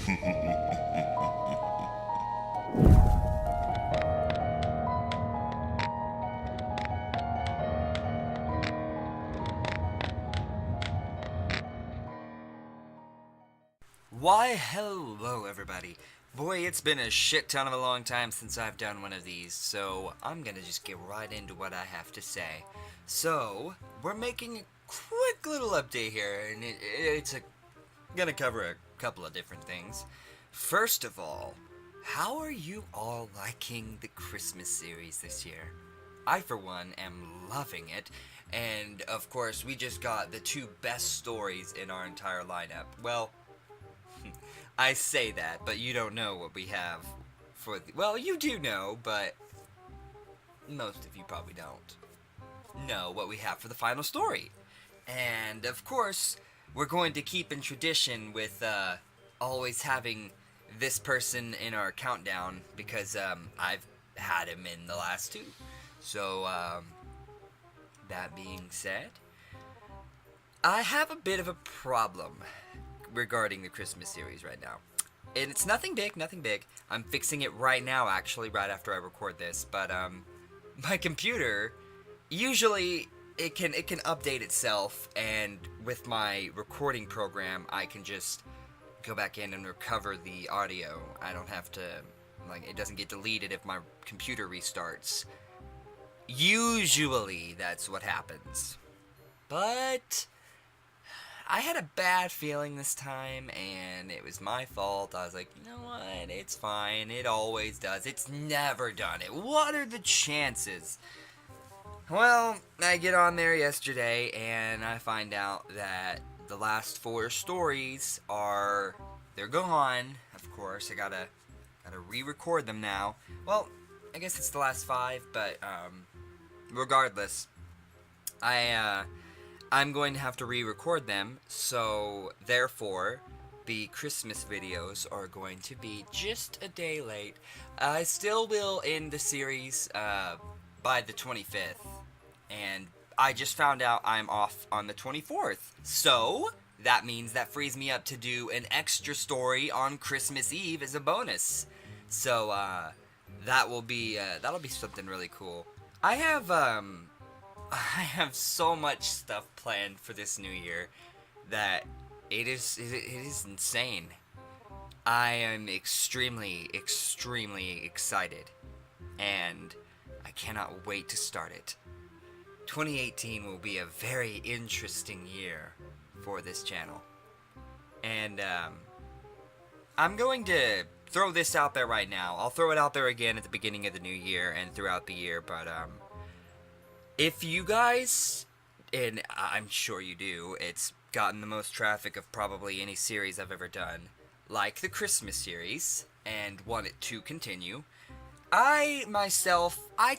Why, hello everybody. Boy, it's been a shit ton of a long time since I've done one of these, so I'm gonna just get right into what I have to say. So, we're making a quick little update here, and it's gonna cover a couple of different things. First of all, how are you all liking the Christmas series this year? I, for one, am loving it, and of course, we just got the two best stories in our entire lineup. Well, I say that, but you don't know what we have for well, you do know, but most of you probably don't know what we have for the final story. And, of course, we're going to keep in tradition with, always having this person in our countdown, because, I've had him in the last two. So, that being said, I have a bit of a problem regarding the Christmas series right now. And it's nothing big. I'm fixing it right now, actually, right after I record this. But, my computer, usually, it can update itself, and with my recording program, I can just go back in and recover the audio. I don't have to, it doesn't get deleted if my computer restarts. Usually, that's what happens. But I had a bad feeling this time, and it was my fault. I was like, you know what, it's fine, it always does. It's never done it. What are the chances? Well, I get on there yesterday, and I find out that the last 4 stories they're gone. Of course, I gotta re-record them now. Well, I guess it's the last 5, but, regardless, I'm going to have to re-record them, so therefore, the Christmas videos are going to be just a day late. I still will end the series by the 25th, and I just found out I'm off on the 24th. So, that means that frees me up to do an extra story on Christmas Eve as a bonus. So, that'll be something really cool. I have so much stuff planned for this new year that it is insane. I am extremely excited, and I cannot wait to start it. 2018 will be a very interesting year for this channel, and I'm going to throw this out there right now. I'll throw it out there again at the beginning of the new year and throughout the year, but if you guys, and I'm sure you do, it's gotten the most traffic of probably any series I've ever done, like the Christmas series, and want it to continue, I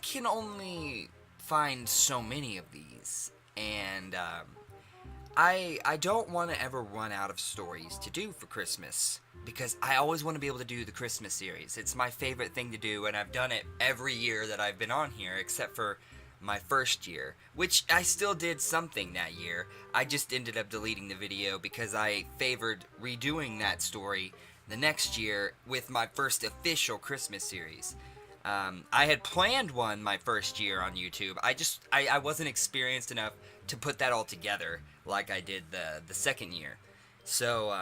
can only find so many of these, and I don't want to ever run out of stories to do for Christmas, because I always want to be able to do the Christmas series. It's my favorite thing to do, and I've done it every year that I've been on here, except for my first year, which I still did something that year. I just ended up deleting the video because I favored redoing that story the next year with my first official Christmas series. I had planned one my first year on YouTube. I wasn't experienced enough to put that all together like I did the second year. So,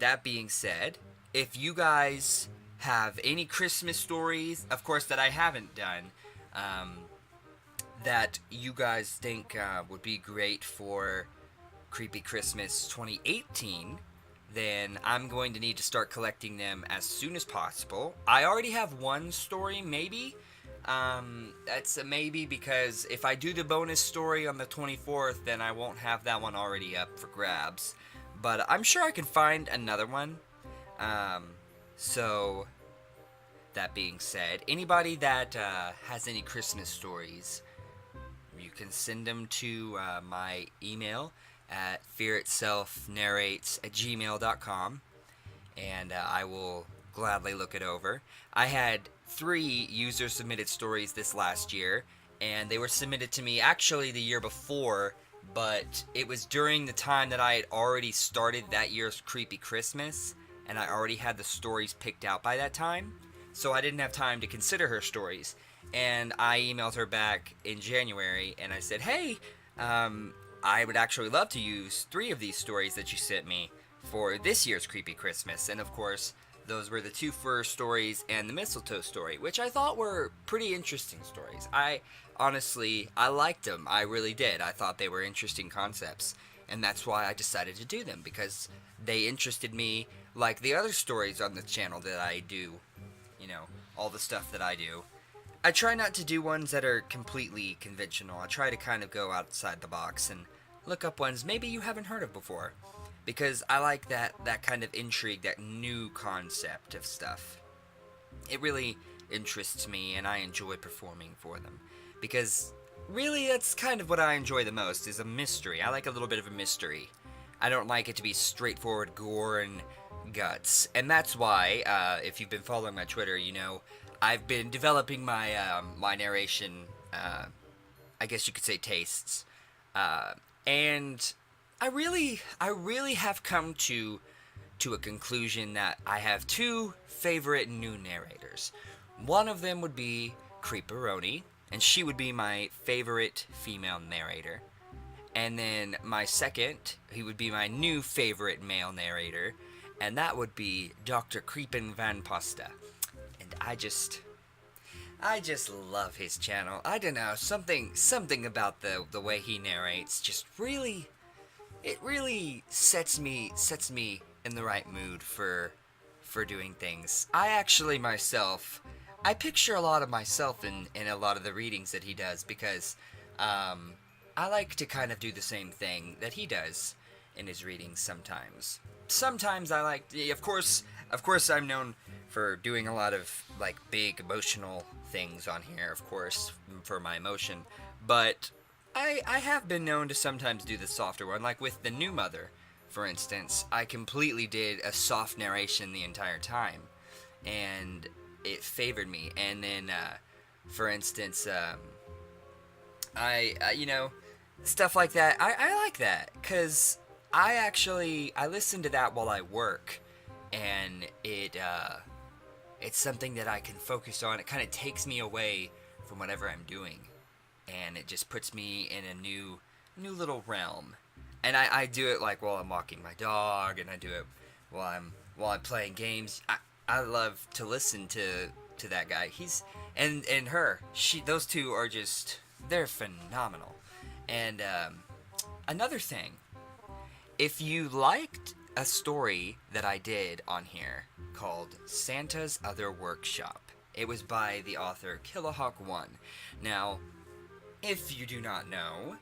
that being said, if you guys have any Christmas stories, of course, that I haven't done, that you guys think would be great for Creepy Christmas 2018, then I'm going to need to start collecting them as soon as possible. I already have one story, maybe. That's a maybe, because if I do the bonus story on the 24th, then I won't have that one already up for grabs. But I'm sure I can find another one. So, that being said, anybody that has any Christmas stories, you can send them to my email at fearitselfnarrates@gmail.com, and I will gladly look it over. I had 3 user-submitted stories this last year, and they were submitted to me actually the year before, but it was during the time that I had already started that year's Creepy Christmas, and I already had the stories picked out by that time, so I didn't have time to consider her stories. And I emailed her back in January, and I said, hey, I would actually love to use 3 of these stories that you sent me for this year's Creepy Christmas. And of course, those were the 2 fur stories and the mistletoe story, which I thought were pretty interesting stories. Honestly, I liked them. I really did. I thought they were interesting concepts. And that's why I decided to do them, because they interested me like the other stories on the channel that I do. You know, all the stuff that I do. I try not to do ones that are completely conventional. I try to kind of go outside the box and look up ones maybe you haven't heard of before. Because I like that kind of intrigue, that new concept of stuff. It really interests me, and I enjoy performing for them. Because really, that's kind of what I enjoy the most, is a mystery. I like a little bit of a mystery. I don't like it to be straightforward gore and guts. And that's why, if you've been following my Twitter, you know, I've been developing my my narration, I guess you could say tastes, and I really have come to a conclusion that I have 2 favorite new narrators. One of them would be Creeparoni, and she would be my favorite female narrator. And then my second, he would be my new favorite male narrator, and that would be Dr. Creepen Van Pasta. And I just love his channel. I don't know, something about the way he narrates just really, it really sets me in the right mood for doing things. I actually myself, I picture a lot of myself in a lot of the readings that he does, because I like to kind of do the same thing that he does in his readings sometimes. Sometimes I like, of course I'm known for doing a lot of like big emotional things on here, of course, for my emotion, but I have been known to sometimes do the softer one, like with the new mother, for instance. I completely did a soft narration the entire time, and it favored me. And then, for instance, I you know, stuff like that, I like that, because I listen to that while I work, and it's something that I can focus on. It kind of takes me away from whatever I'm doing, and it just puts me in a new little realm. And I do it like while I'm walking my dog, and I do it while I'm playing games. I love to listen to that guy. He's and her. Those 2 are just, they're phenomenal. And another thing, if you liked a story that I did on here called Santa's Other Workshop, it was by the author Killahawk1. Now, if you do not know,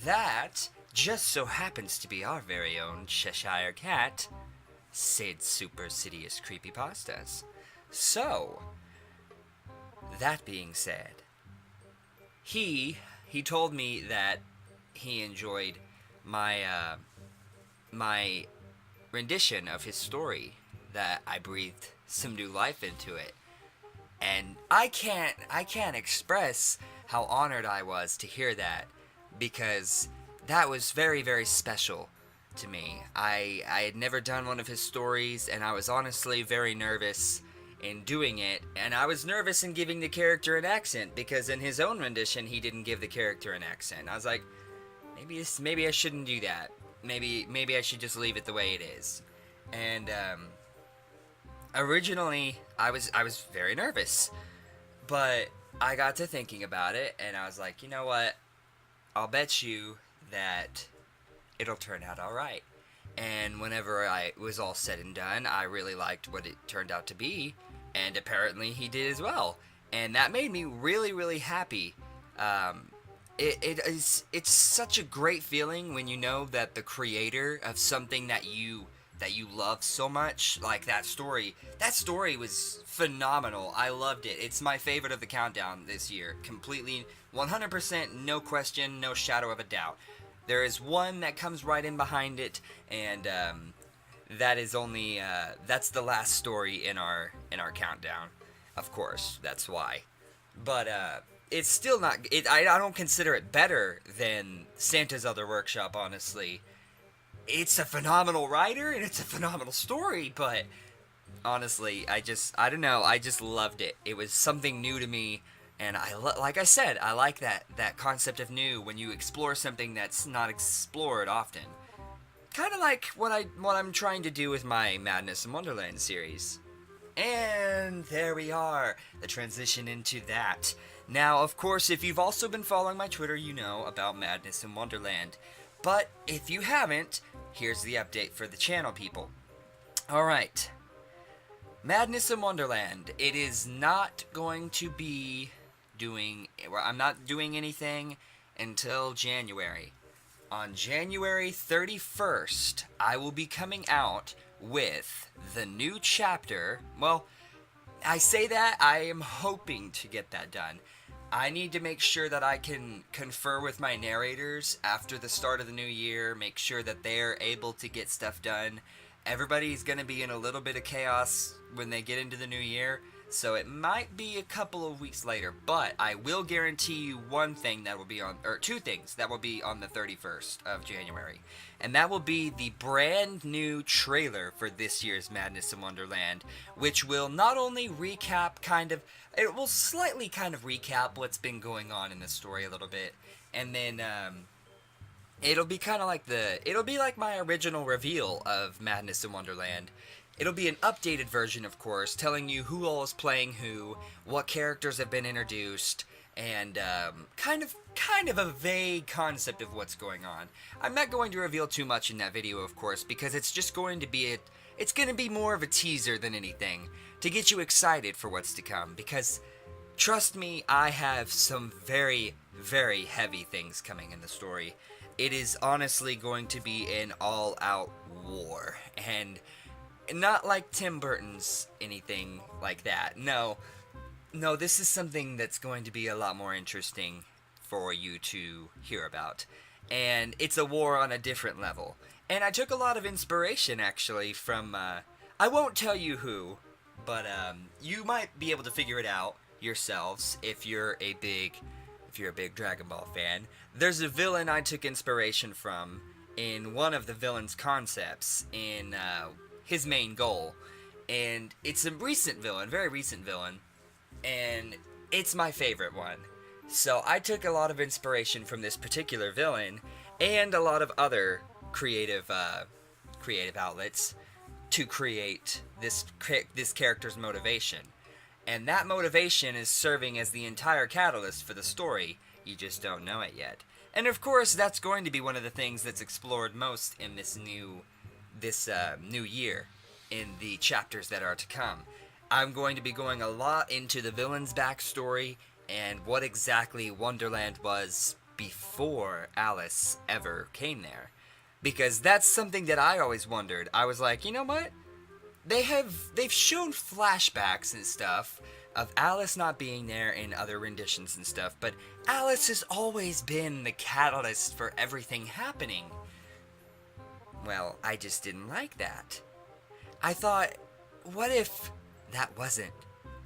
that just so happens to be our very own Cheshire Cat, Sid Super Sidious Creepypastas. So, that being said, he told me that he enjoyed my my rendition of his story, that I breathed some new life into it. And I can't express how honored I was to hear that, because that was very, very special to me. I had never done one of his stories, and I was honestly very nervous in doing it, and I was nervous in giving the character an accent, because in his own rendition he didn't give the character an accent. I was like, maybe I shouldn't do that. Maybe I should just leave it the way it is. And originally I was very nervous, but I got to thinking about it, and I was like, you know what? I'll bet you that it'll turn out all right. And whenever I was all said and done, I really liked what it turned out to be, and apparently he did as well. And that made me really, really happy. It's such a great feeling when you know that the creator of something that you love so much, like that story was phenomenal. I loved it. It's my favorite of the countdown this year. Completely, 100%, no question, no shadow of a doubt. There is one that comes right in behind it, and that is only that's the last story in our countdown. Of course, that's why. But it's still not. I don't consider it better than Santa's Other Workshop. Honestly, it's a phenomenal writer and it's a phenomenal story, but Honestly, I don't know, I just loved it. It was something new to me, and like I said, I like that concept of new when you explore something that's not explored often. Kind of like what I'm trying to do with my Madness in Wonderland series. And there we are, the transition into that. Now, of course, if you've also been following my Twitter, you know about Madness in Wonderland. But if you haven't, here's the update for the channel people. Alright, Madness in Wonderland. It is not going to be I'm not doing anything until January. On January 31st, I will be coming out with the new chapter. Well, I say that, I am hoping to get that done. I need to make sure that I can confer with my narrators after the start of the new year, make sure that they're able to get stuff done. Everybody's going to be in a little bit of chaos when they get into the new year, so it might be a couple of weeks later, but I will guarantee you one thing that will be on, or two things that will be on the 31st of January. And that will be the brand new trailer for this year's Madness in Wonderland, which will not only recap it will slightly kind of recap what's been going on in the story a little bit, and then, it'll be kind of like it'll be like my original reveal of Madness in Wonderland. It'll be an updated version, of course, telling you who all is playing who, what characters have been introduced, and kind of a vague concept of what's going on. I'm not going to reveal too much in that video, of course, because it's just going to be it's going to be more of a teaser than anything to get you excited for what's to come. Because trust me, I have some very, very heavy things coming in the story. It is honestly going to be an all-out war, and not like Tim Burton's anything like that. No, this is something that's going to be a lot more interesting for you to hear about, and it's a war on a different level. And I took a lot of inspiration, actually, from, I won't tell you who, but you might be able to figure it out yourselves if you're a big Dragon Ball fan. There's a villain I took inspiration from in one of the villain's concepts in his main goal, and it's a recent villain, very recent villain, and it's my favorite one. So I took a lot of inspiration from this particular villain and a lot of other creative outlets to create this character's motivation. And that motivation is serving as the entire catalyst for the story. You just don't know it yet. And of course, that's going to be one of the things that's explored most in this new year, in the chapters that are to come. I'm going to be going a lot into the villain's backstory and what exactly Wonderland was before Alice ever came there. Because that's something that I always wondered. I was like, you know what? They've shown flashbacks and stuff of Alice not being there in other renditions and stuff, but Alice has always been the catalyst for everything happening. Well, I just didn't like that. I thought, what if that wasn't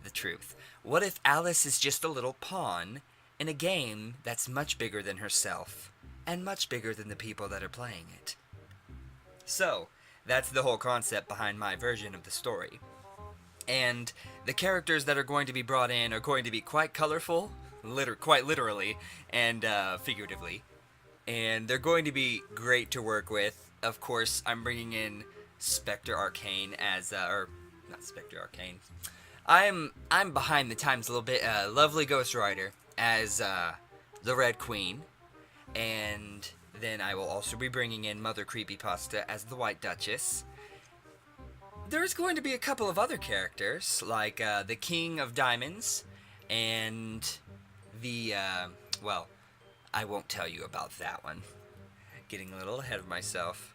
the truth? What if Alice is just a little pawn in a game that's much bigger than herself, and much bigger than the people that are playing it? So, that's the whole concept behind my version of the story. And the characters that are going to be brought in are going to be quite colorful, quite literally, and figuratively. And they're going to be great to work with. Of course, I'm bringing in Spectre Arcane as, or, not Spectre Arcane. I'm behind the times a little bit. LovelyGhost Writer as the Red Queen. And then I will also be bringing in Mother Creepypasta as the White Duchess. There's going to be a couple of other characters, like the King of Diamonds, and the, well, I won't tell you about that one. Getting a little ahead of myself.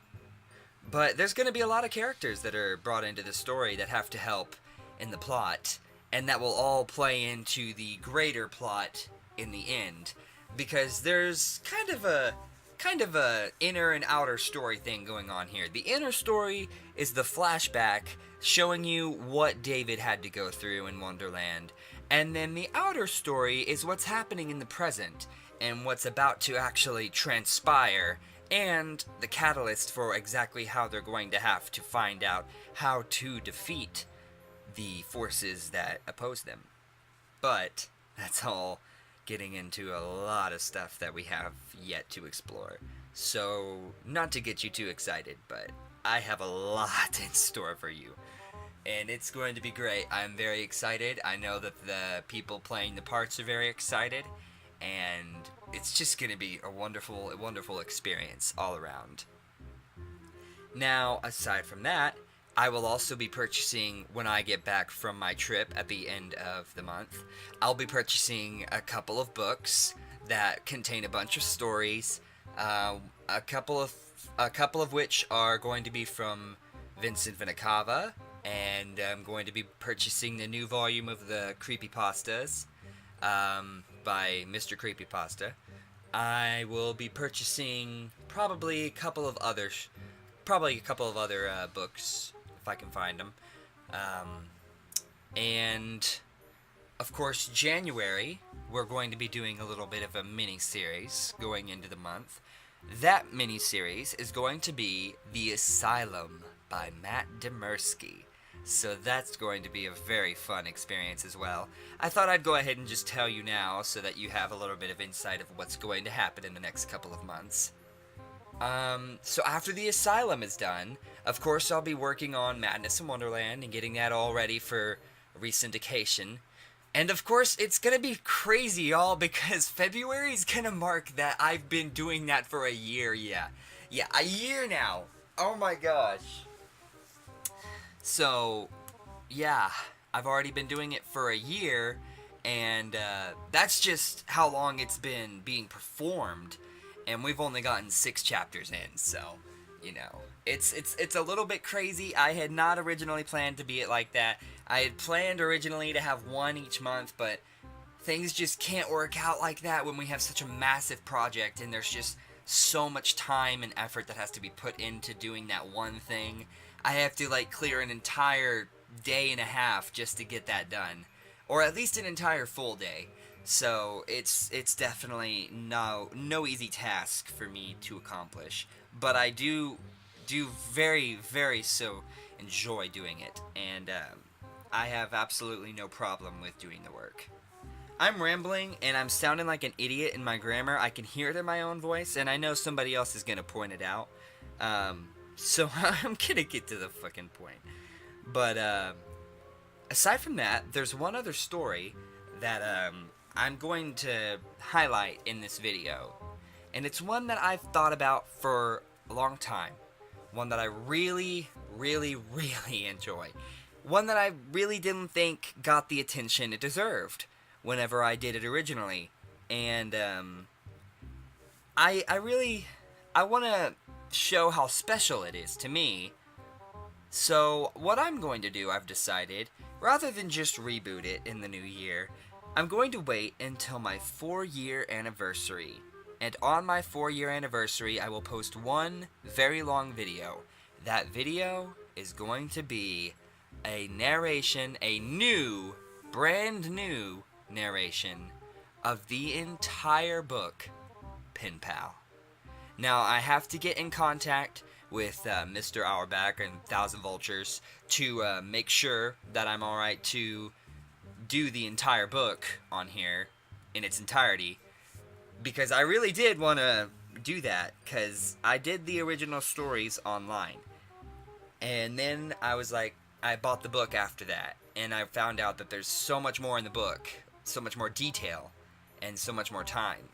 But there's going to be a lot of characters that are brought into the story that have to help in the plot, and that will all play into the greater plot in the end. Because there's kind of a inner and outer story thing going on here. The inner story is the flashback showing you what David had to go through in Wonderland. And then the outer story is what's happening in the present and what's about to actually transpire, and the catalyst for exactly how they're going to have to find out how to defeat the forces that oppose them. But that's all getting into a lot of stuff that we have yet to explore. So, not to get you too excited, but I have a lot in store for you. And it's going to be great. I'm very excited. I know that the people playing the parts are very excited. And it's just going to be a wonderful experience all around. Now, aside from that, I will also be purchasing, when I get back from my trip at the end of the month, I'll be purchasing a couple of books that contain a bunch of stories, a couple of which are going to be from Vincent Vinicava, and I'm going to be purchasing the new volume of the Creepypastas by Mr. Creepypasta. I will be purchasing probably a couple of other books, if I can find them. And, of course, January, we're going to be doing a little bit of a mini-series going into the month. That mini-series is going to be The Asylum by Matt Dymerski. So that's going to be a very fun experience as well. I thought I'd go ahead and just tell you now so that you have a little bit of insight of what's going to happen in the next couple of months. So after The Asylum is done, of course I'll be working on Madness in Wonderland and getting that all ready for re-syndication. And of course it's gonna be crazy, y'all, because February is gonna mark that I've been doing that for a year, yeah, a year now. Oh my gosh. So, yeah, I've already been doing it for a year, and that's just how long it's been being performed. And we've only gotten 6 chapters in, so, you know, it's a little bit crazy. I had not originally planned to be it like that. I had planned originally to have one each month, but things just can't work out like that when we have such a massive project, and there's just so much time and effort that has to be put into doing that one thing. I have to, like, clear an entire day and a half just to get that done. Or at least an entire full day. So it's definitely no easy task for me to accomplish, but I do very, very so enjoy doing it, and I have absolutely no problem with doing the work. I'm rambling and I'm sounding like an idiot in my grammar. I can hear it in my own voice, and I know somebody else is gonna point it out. So I'm gonna get to the fucking point. But aside from that, there's one other story that I'm going to highlight in this video, and it's one that I've thought about for a long time, one that I really enjoy, one that I really didn't think got the attention it deserved whenever I did it originally, and I want to show how special it is to me. So what I'm going to do, I've decided, rather than just reboot it in the new year, I'm going to wait until my 4-year anniversary, and on my 4-year anniversary I will post one very long video. That video is going to be a narration, a brand new narration of the entire book, Pen Pal. Now, I have to get in contact with Mr. Auerbach and Thousand Vultures to make sure that I'm alright to do the entire book on here in its entirety, because I really did want to do that, because I did the original stories online, and then I bought the book after that, and I found out that there's so much more in the book, so much more detail, and so much more time,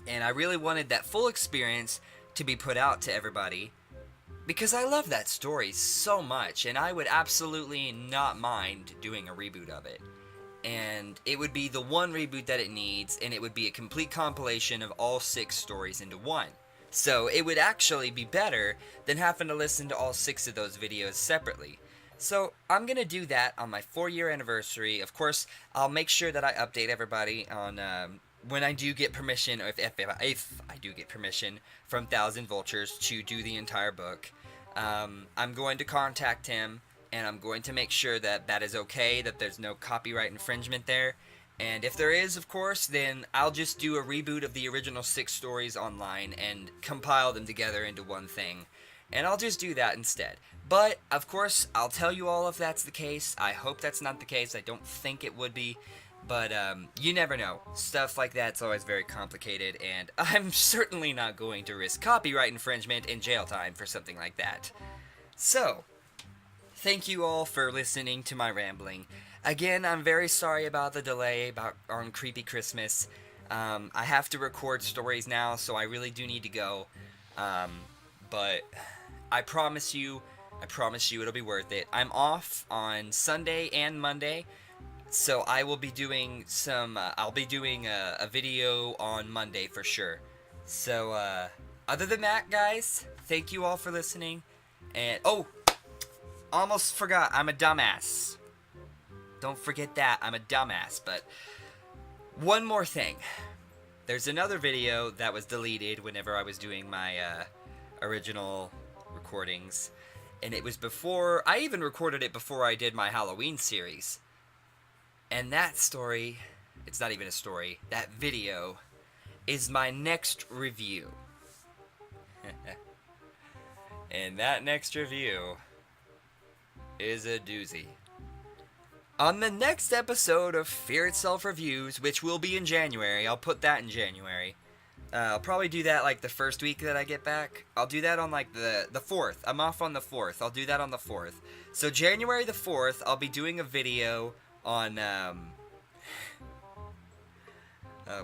and I really wanted that full experience to be put out to everybody, because I love that story so much, and I would absolutely not mind doing a reboot of it. And it would be the one reboot that it needs, and it would be a complete compilation of all 6 stories into one. So it would actually be better than having to listen to all 6 of those videos separately. So I'm going to do that on my 4-year anniversary. Of course, I'll make sure that I update everybody on when I do get permission, or if I do get permission from Thousand Vultures to do the entire book. I'm going to contact him, and I'm going to make sure that that is okay, that there's no copyright infringement there. And if there is, of course, then I'll just do a reboot of the original 6 stories online and compile them together into one thing. and I'll just do that instead. But, of course, I'll tell you all if that's the case. I hope that's not the case. I don't think it would be. But, you never know. Stuff like that's always very complicated, and I'm certainly not going to risk copyright infringement and jail time for something like that. So, thank you all for listening to my rambling. Again, I'm very sorry about the delay on Creepy Christmas. I have to record stories now, so I really do need to go. But I promise you it'll be worth it. I'm off on Sunday and Monday, so I will be doing I'll be doing a video on Monday for sure. So, other than that, guys, thank you all for listening. And, almost forgot, I'm a dumbass. Don't forget that, I'm a dumbass. But, one more thing. There's another video that was deleted whenever I was doing my, original recordings. And it was I even recorded it before I did my Halloween series. And that story, it's not even a story, that video is my next review. And that next review is a doozy. On the next episode of Fear Itself Reviews, which will be in January, I'll put that in January. I'll probably do that like the first week that I get back. I'll do that on like the 4th. I'm off on the 4th. I'll do that on the 4th. So January the 4th, I'll be doing a video on, oh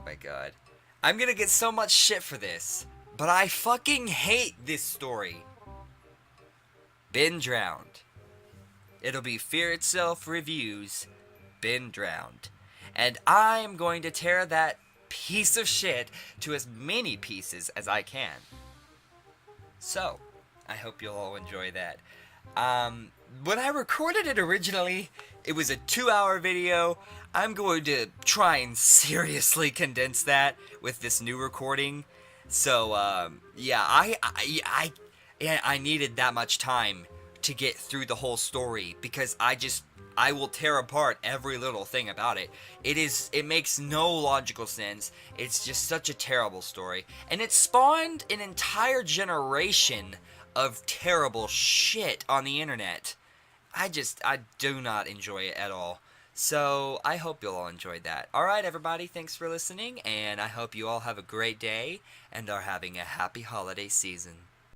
my god. I'm gonna get so much shit for this, but I fucking hate this story. Been Drowned. It'll be Fear Itself Reviews, Been Drowned. And I'm going to tear that piece of shit to as many pieces as I can. So, I hope you'll all enjoy that. When I recorded it originally, it was a 2-hour video. I'm going to try and seriously condense that with this new recording. So, yeah, I needed that much time to get through the whole story because I will tear apart every little thing about it. It makes no logical sense. It's just such a terrible story. And it spawned an entire generation of terrible shit on the internet. I do not enjoy it at all. So, I hope you'll all enjoyed that. Alright, everybody, thanks for listening, and I hope you all have a great day and are having a happy holiday season.